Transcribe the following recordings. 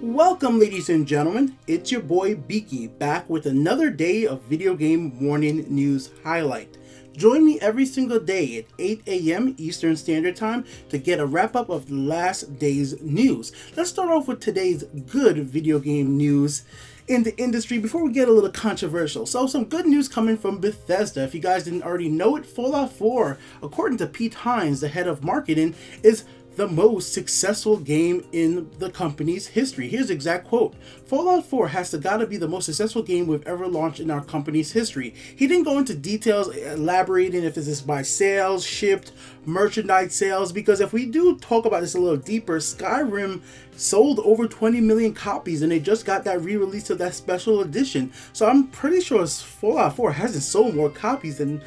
Welcome, ladies and gentlemen, it's your boy Beaky, back with another day of video game morning news highlight. Join me every single day at 8 a.m. Eastern Standard Time to get a wrap-up of the last day's news. Let's start off with today's good video game news in the industry before we get a little controversial. So some good news coming from Bethesda. If you guys didn't already know it, Fallout 4, according to Pete Hines, the head of marketing, is the most successful game in the company's history. Here's the exact quote: Fallout 4 has gotta be the most successful game we've ever launched in our company's history. He didn't go into details elaborating if this is by sales, shipped, merchandise sales, because if we do talk about this a little deeper, Skyrim sold over 20 million copies and they just got that re-release of that special edition. So I'm pretty sure Fallout 4 hasn't sold more copies than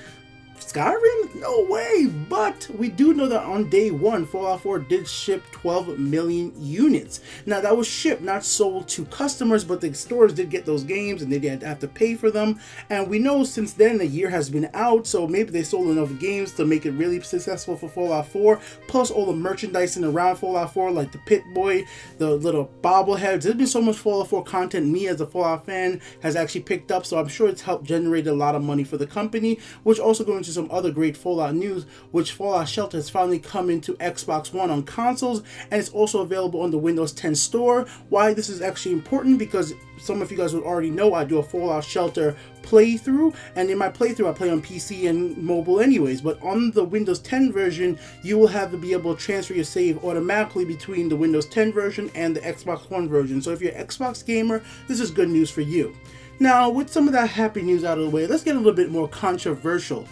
Skyrim? No way! But we do know that on day one, Fallout 4 did ship 12 million units. Now that was shipped, not sold to customers, but the stores did get those games and they didn't have to pay for them. And we know since then the year has been out, so maybe they sold enough games to make it really successful for Fallout 4. Plus all the merchandising around Fallout 4, like the Pit-Boy, the little bobbleheads. There's been so much Fallout 4 content me as a Fallout fan has actually picked up, so I'm sure it's helped generate a lot of money for the company, which also going into some other great Fallout news, which Fallout Shelter has finally come into Xbox One on consoles, and it's also available on the Windows 10 store. Why this is actually important, because some of you guys would already know I do a Fallout Shelter playthrough, and in my playthrough I play on PC and mobile anyways, but on the Windows 10 version you will have to be able to transfer your save automatically between the Windows 10 version and the Xbox One version. So if you're an Xbox gamer, this is good news for you. Now, with some of that happy news out of the way, let's get a little bit more controversial.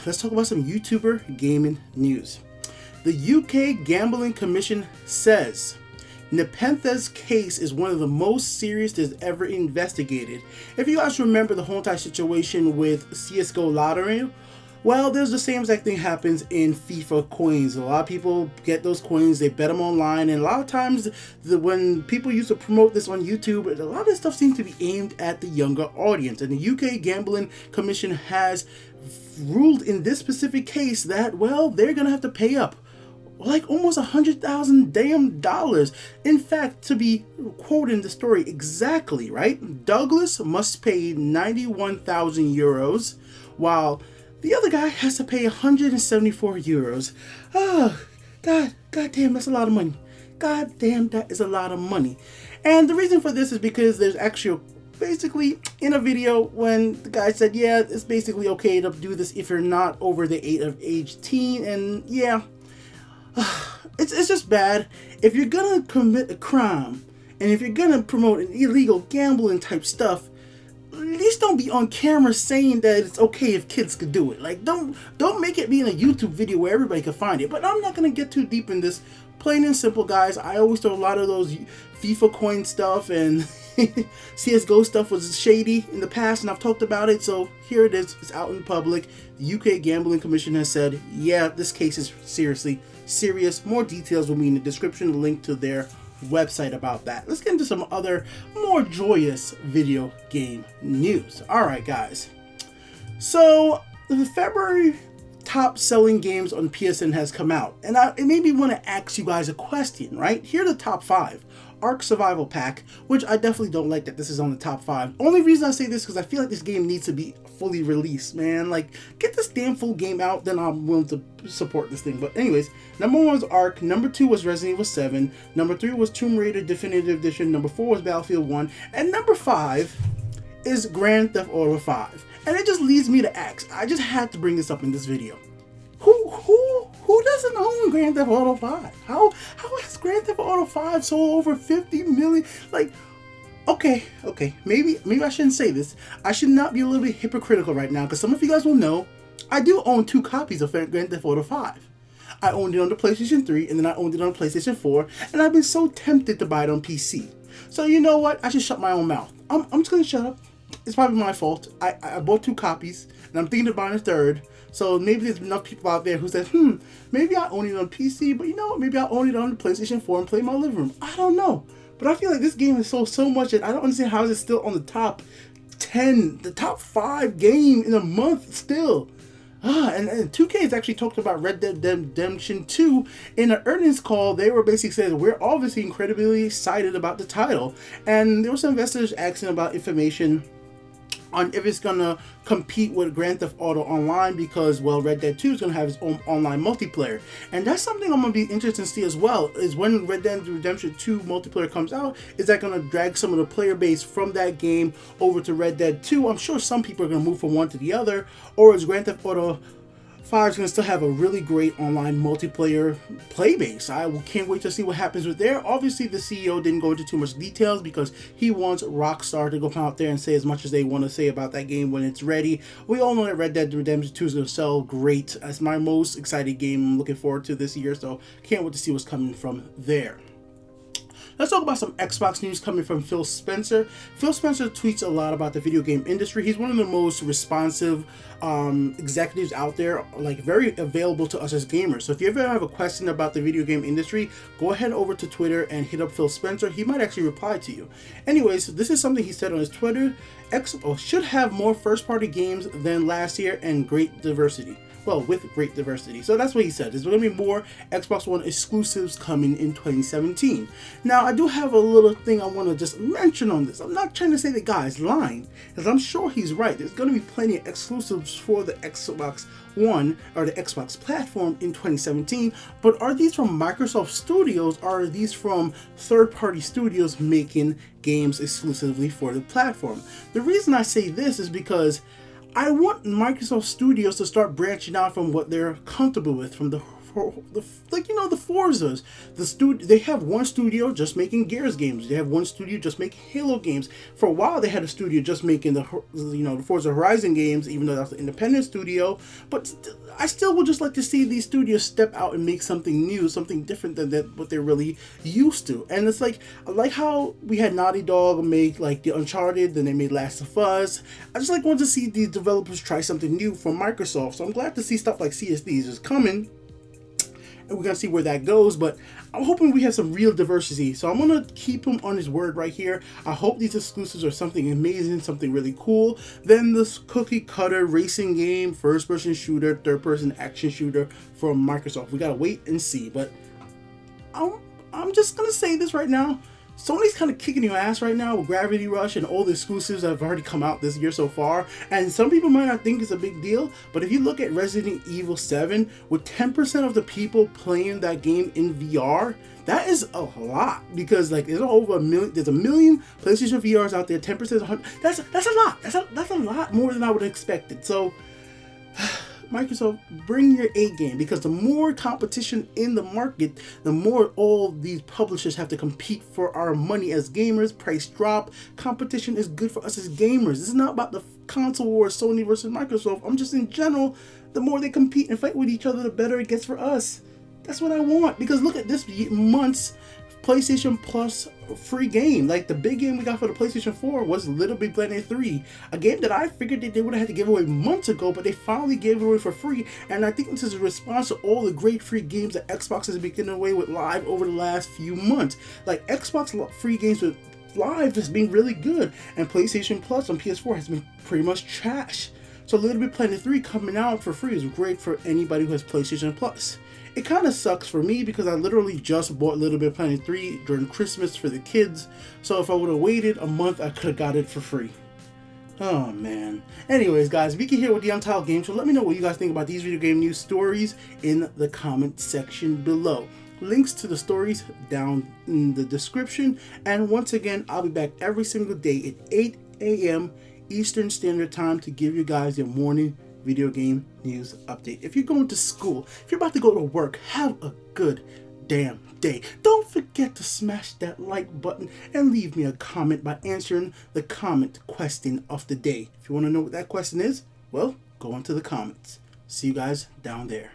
Let's talk about some YouTuber gaming news. The UK Gambling Commission says NepentheZ case is one of the most serious it's ever investigated. If you guys remember the whole entire situation with CSGO lottery, well, there's the same exact thing happens in FIFA coins. A lot of people get those coins, they bet them online, and a lot of times when people used to promote this on YouTube, a lot of this stuff seems to be aimed at the younger audience. And the UK Gambling Commission has ruled in this specific case that, well, they're gonna have to pay up like almost $100,000 damn dollars. In fact, to be quoting the story exactly, right? Douglas must pay 91,000 euros, while the other guy has to pay 174 euros. Oh, God damn, that's a lot of money. God damn, that is a lot of money. And the reason for this is because there's actually basically in a video when the guy said, yeah, it's basically okay to do this if you're not over the age teen, and yeah, it's just bad. If you're gonna commit a crime and if you're gonna promote an illegal gambling type stuff, at least don't be on camera saying that it's okay if kids could do it. Like, don't make it be in a YouTube video where everybody can find it. But I'm not gonna get too deep in this. Plain and simple, guys. I always throw a lot of those FIFA coin stuff and CSGO stuff was shady in the past, and I've talked about it, so here it is. It's out in public. The UK Gambling Commission has said, yeah, this case is seriously serious. More details will be in the description, a link to their website about that. Let's get into some other more joyous video game news. Alright, guys. So, the February top selling games on PSN has come out, and it made me want to ask you guys a question, right? Here are the top 5. Ark Survival Pack, which I definitely don't like that this is on the top 5. Only reason I say this is because I feel like this game needs to be fully released, man. Like, get this damn full game out, then I'm willing to support this thing. But anyways, number 1 was Ark, number 2 was Resident Evil 7, number 3 was Tomb Raider Definitive Edition, number 4 was Battlefield 1, and number 5 is Grand Theft Auto 5. And it just leads me to ask, I just had to bring this up in this video. Who doesn't own Grand Theft Auto 5? How has Grand Theft Auto 5 sold over 50 million? Like, okay, maybe I shouldn't say this. I should not be a little bit hypocritical right now, because some of you guys will know I do own 2 copies of Grand Theft Auto 5. I owned it on the PlayStation 3, and then I owned it on the PlayStation 4, and I've been so tempted to buy it on PC. So you know what? I should shut my own mouth. I'm just gonna shut up. It's probably my fault. I bought 2 copies, and I'm thinking of buying a third. So maybe there's enough people out there who said, maybe I own it on PC, but you know what? Maybe I own it on the PlayStation 4 and play in my living room. I don't know. But I feel like this game has sold so much that I don't understand how is it still on the top 10, the top 5 game in a month still. And 2K has actually talked about Red Dead Redemption 2 in an earnings call. They were basically saying, we're obviously incredibly excited about the title. And there were some investors asking about information on if it's gonna compete with Grand Theft Auto Online, because, well, Red Dead 2 is gonna have its own online multiplayer, and that's something I'm gonna be interested to see as well. Is when Red Dead Redemption 2 multiplayer comes out, is that gonna drag some of the player base from that game over to Red Dead 2? I'm sure some people are gonna move from one to the other, or is Grand Theft Auto 5 is going to still have a really great online multiplayer play base. I can't wait to see what happens with there. Obviously, the CEO didn't go into too much details because he wants Rockstar to go out there and say as much as they want to say about that game when it's ready. We all know that Red Dead Redemption 2 is going to sell great. That's my most excited game I'm looking forward to this year, so can't wait to see what's coming from there. Let's talk about some Xbox news coming from Phil Spencer. Phil Spencer tweets a lot about the video game industry. He's one of the most responsive executives out there, like very available to us as gamers. So if you ever have a question about the video game industry, go ahead over to Twitter and hit up Phil Spencer. He might actually reply to you. Anyways, this is something he said on his Twitter. Xbox should have more first-party games than last year and great diversity. Well, with great diversity. So that's what he said. There's going to be more Xbox One exclusives coming in 2017. Now, I do have a little thing I want to just mention on this. I'm not trying to say the guy's lying, because I'm sure he's right. There's going to be plenty of exclusives for the Xbox One or the Xbox platform in 2017. But are these from Microsoft Studios, or are these from third-party studios making games exclusively for the platform? The reason I say this is because I want Microsoft Studios to start branching out from what they're comfortable with, from the the Forzas. They have one studio just making Gears games. They have one studio just making Halo games. For a while, they had a studio just making the Forza Horizon games, even though that's an independent studio. But I still would just like to see these studios step out and make something new, something different than what they're really used to. And it's like, I like how we had Naughty Dog make like the Uncharted, then they made Last of Us. I just want to see these developers try something new from Microsoft. So I'm glad to see stuff like CSDs is coming. And we're going to see where that goes, but I'm hoping we have some real diversity. So I'm going to keep him on his word right here. I hope these exclusives are something amazing, something really cool. Then this cookie cutter racing game, first person shooter, third person action shooter from Microsoft. We got to wait and see, but I'm just going to say this right now. Sony's kind of kicking your ass right now with Gravity Rush and all the exclusives that have already come out this year so far. And some people might not think it's a big deal, but if you look at Resident Evil 7, with 10% of the people playing that game in VR, that is a lot, because like there's over a million. There's a million PlayStation VRs out there. 10% is 100. That's a lot. That's a lot more than I would have expected. So Microsoft, bring your A game, because the more competition in the market, the more all these publishers have to compete for our money as gamers. Price drop. Competition is good for us as gamers. This is not about the console war, Sony versus Microsoft. I'm just in general, the more they compete and fight with each other, the better it gets for us. That's what I want, because look at this month's PlayStation Plus free game. Like the big game we got for the PlayStation 4 was Little Big Planet 3, a game that I figured that they would have had to give away months ago, but they finally gave it away for free. And I think this is a response to all the great free games that Xbox has been giving away with Live over the last few months. Like Xbox free games with Live has been really good, and PlayStation Plus on PS4 has been pretty much trash. So Little Big Planet 3 coming out for free is great for anybody who has PlayStation Plus. It kind of sucks for me because I literally just bought Little Big Planet 3 during Christmas for the kids. So if I would have waited a month, I could have got it for free. Oh man. Anyways, guys, we can hear with the Untitled Game Show. Let me know what you guys think about these video game news stories in the comment section below. Links to the stories down in the description. And once again, I'll be back every single day at 8 a.m. Eastern Standard Time to give you guys your morning video game news update. If you're going to school, if you're about to go to work, have a good damn day. Don't forget to smash that like button and leave me a comment by answering the comment question of the day. If you want to know what that question is, well, go into the comments. See you guys down there.